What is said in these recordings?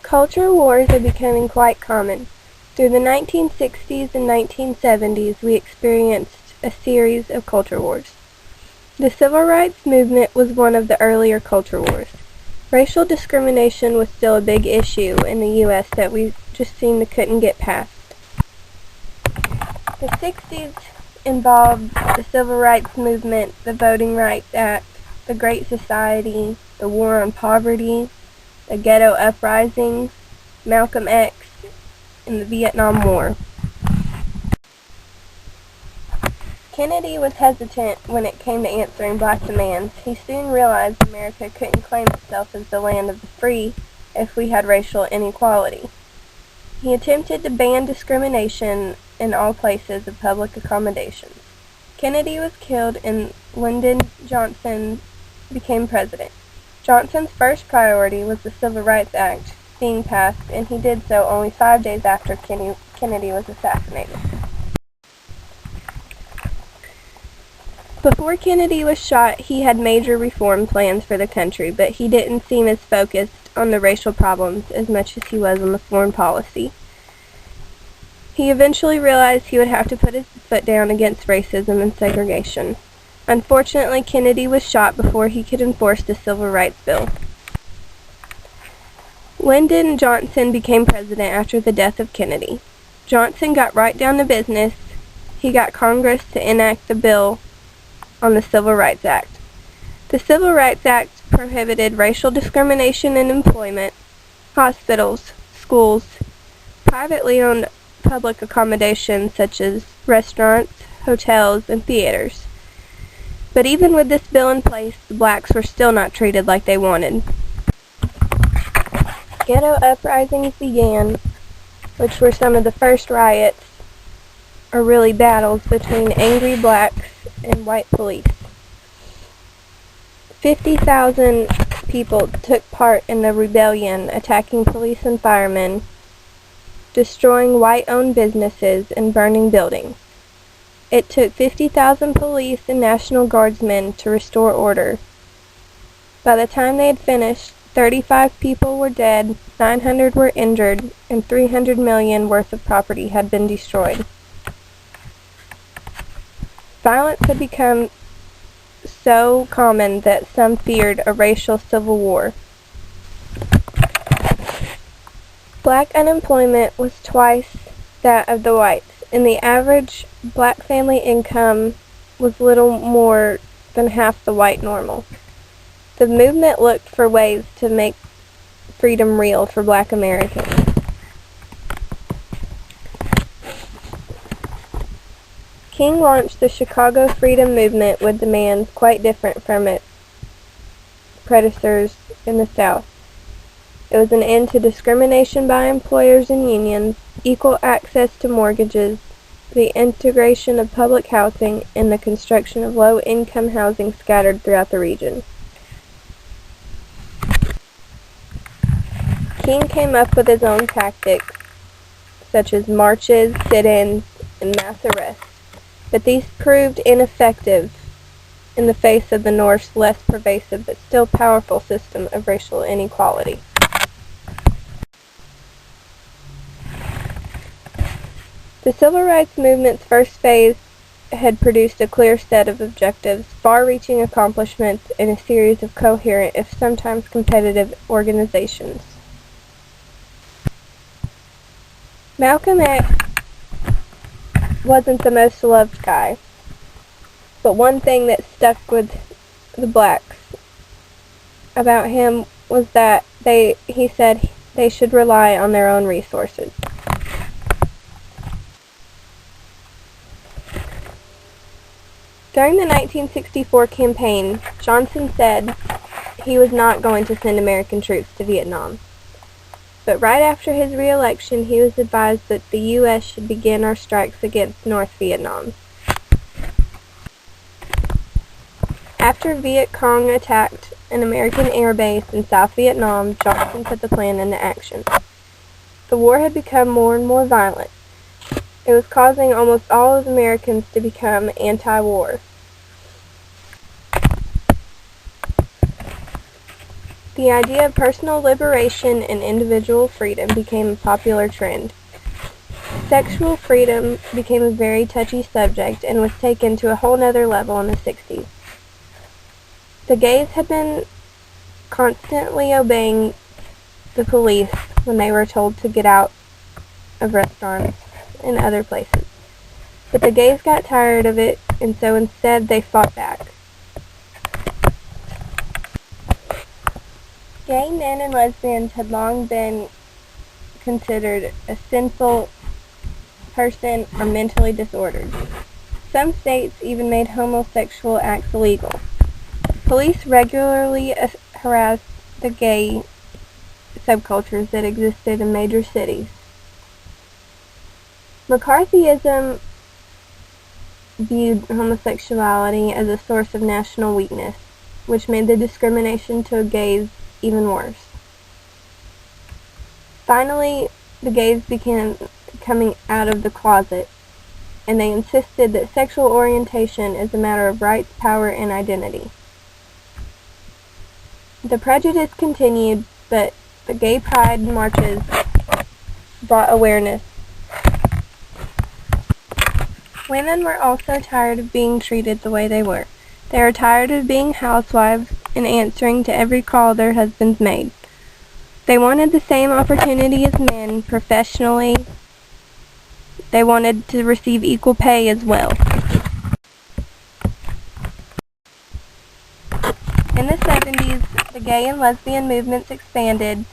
Culture wars are becoming quite common. Through the 1960s and 1970s, we experienced a series of culture wars. The Civil Rights Movement was one of the earlier culture wars. Racial discrimination was still a big issue in the U.S. that we just seemed to couldn't get past. The 60s involved the Civil Rights Movement, the Voting Rights Act, the Great Society, the War on Poverty, the Ghetto Uprisings, Malcolm X, and the Vietnam War. Kennedy was hesitant when it came to answering black demands. He soon realized America couldn't claim itself as the land of the free if we had racial inequality. He attempted to ban discrimination in all places of public accommodations. Kennedy was killed and Lyndon Johnson became president. Johnson's first priority was the Civil Rights Act being passed, and he did so only 5 days after Kennedy was assassinated. Before Kennedy was shot, he had major reform plans for the country, but he didn't seem as focused on the racial problems as much as he was on the foreign policy. He eventually realized he would have to put his foot down against racism and segregation. Unfortunately, Kennedy was shot before he could enforce the Civil Rights Bill. Lyndon Johnson became president after the death of Kennedy. Johnson got right down to business. He got Congress to enact the bill on the Civil Rights Act. The Civil Rights Act prohibited racial discrimination in employment, hospitals, schools, privately owned public accommodations such as restaurants, hotels, and theaters. But even with this bill in place, the blacks were still not treated like they wanted. Ghetto uprisings began, which were some of the first riots, or really battles, between angry blacks and white police. 50,000 people took part in the rebellion, attacking police and firemen, destroying white-owned businesses, and burning buildings. It took 50,000 police and National Guardsmen to restore order. By the time they had finished, 35 people were dead, 900 were injured, and $300 million worth of property had been destroyed. Violence had become so common that some feared a racial civil war. Black unemployment was twice that of the whites, and the average black family income was little more than half the white normal. The movement looked for ways to make freedom real for black Americans. King launched the Chicago Freedom Movement with demands quite different from its predecessors in the South. It was an end to discrimination by employers and unions, equal access to mortgages, the integration of public housing, and the construction of low-income housing scattered throughout the region. King came up with his own tactics, such as marches, sit-ins, and mass arrests, but these proved ineffective in the face of the North's less pervasive but still powerful system of racial inequality. The Civil Rights Movement's first phase had produced a clear set of objectives, far-reaching accomplishments, and a series of coherent, if sometimes competitive, organizations. Malcolm X wasn't the most loved guy, but one thing that stuck with the blacks about him was that he said they should rely on their own resources. During the 1964 campaign, Johnson said he was not going to send American troops to Vietnam. But right after his re-election, he was advised that the U.S. should begin our strikes against North Vietnam. After Viet Cong attacked an American air base in South Vietnam, Johnson put the plan into action. The war had become more and more violent. It was causing almost all of Americans to become anti-war. The idea of personal liberation and individual freedom became a popular trend. Sexual freedom became a very touchy subject and was taken to a whole nother level in the 60s. The gays had been constantly obeying the police when they were told to get out of restaurants and other places. But the gays got tired of it, and so instead they fought back. Gay men and lesbians had long been considered a sinful person or mentally disordered. Some states even made homosexual acts illegal. Police regularly harassed the gay subcultures that existed in major cities. McCarthyism viewed homosexuality as a source of national weakness, which made the discrimination to gays even worse. Finally, the gays began coming out of the closet, and they insisted that sexual orientation is a matter of rights, power, and identity. The prejudice continued, but the gay pride marches brought awareness. Women were also tired of being treated the way they were. They were tired of being housewives and answering to every call their husbands made. They wanted the same opportunity as men professionally. They wanted to receive equal pay as well. In the 70s, the gay and lesbian movements expanded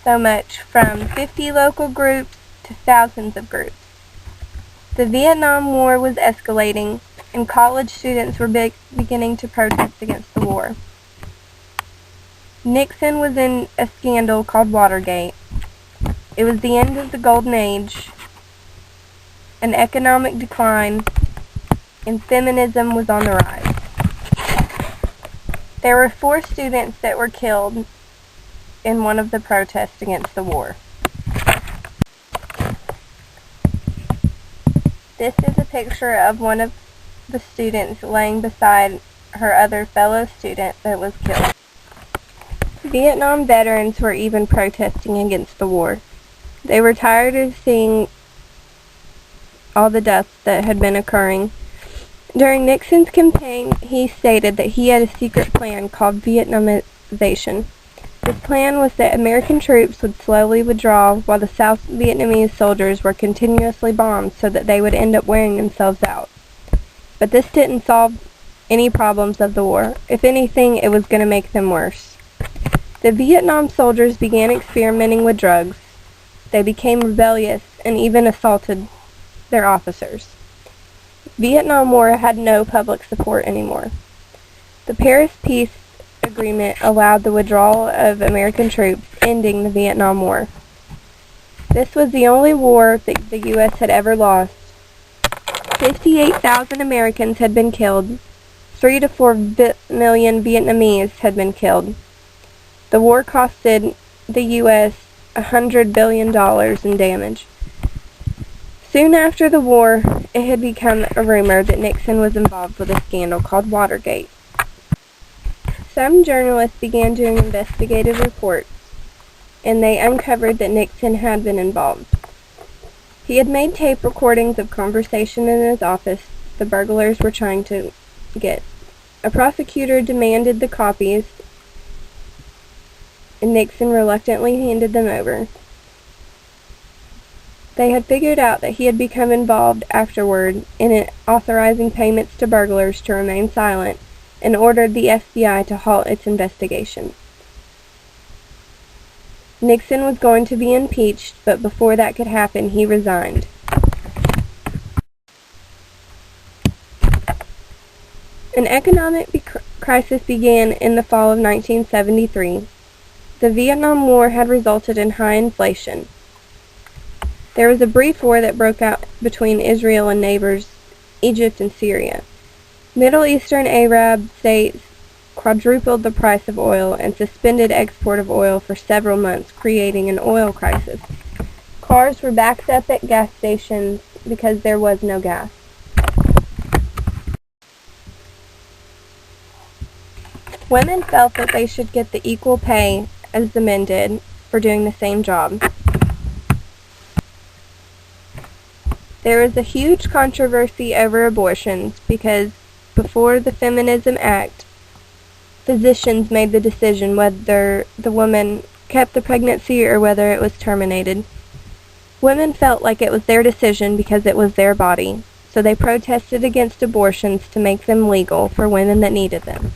so much from 50 local groups to thousands of groups. The Vietnam War was escalating, and college students were beginning to protest against the war. Nixon was in a scandal called Watergate. It was the end of the Golden Age, an economic decline, and feminism was on the rise. There were 4 students that were killed in one of the protests against the war. This is a picture of one of the students laying beside her other fellow student that was killed. Vietnam veterans were even protesting against the war. They were tired of seeing all the deaths that had been occurring. During Nixon's campaign, he stated that he had a secret plan called Vietnamization. This plan was that American troops would slowly withdraw while the South Vietnamese soldiers were continuously bombed so that they would end up wearing themselves out. But this didn't solve any problems of the war. If anything, it was going to make them worse. The Vietnam soldiers began experimenting with drugs. They became rebellious and even assaulted their officers. Vietnam War had no public support anymore. The Paris Peace Agreement allowed the withdrawal of American troops, ending the Vietnam War. This was the only war that the U.S. had ever lost. 58,000 Americans had been killed. 3 to 4 million Vietnamese had been killed. The war costed the U.S. $100 billion in damage. Soon after the war, it had become a rumor that Nixon was involved with a scandal called Watergate. Some journalists began doing investigative reports, and they uncovered that Nixon had been involved. He had made tape recordings of conversation in his office the burglars were trying to get. A prosecutor demanded the copies, and Nixon reluctantly handed them over. They had figured out that he had become involved afterward in authorizing payments to burglars to remain silent, and ordered the FBI to halt its investigation. Nixon was going to be impeached, but before that could happen, he resigned. An economic crisis began in the fall of 1973. The Vietnam War had resulted in high inflation. There was a brief war that broke out between Israel and neighbors, Egypt and Syria. Middle Eastern Arab states quadrupled the price of oil and suspended export of oil for several months, creating an oil crisis. Cars were backed up at gas stations because there was no gas. Women felt that they should get the equal pay as the men did for doing the same job. There was a huge controversy over abortions because before the Feminism Act, physicians made the decision whether the woman kept the pregnancy or whether it was terminated. Women felt like it was their decision because it was their body, so they protested against abortions to make them legal for women that needed them.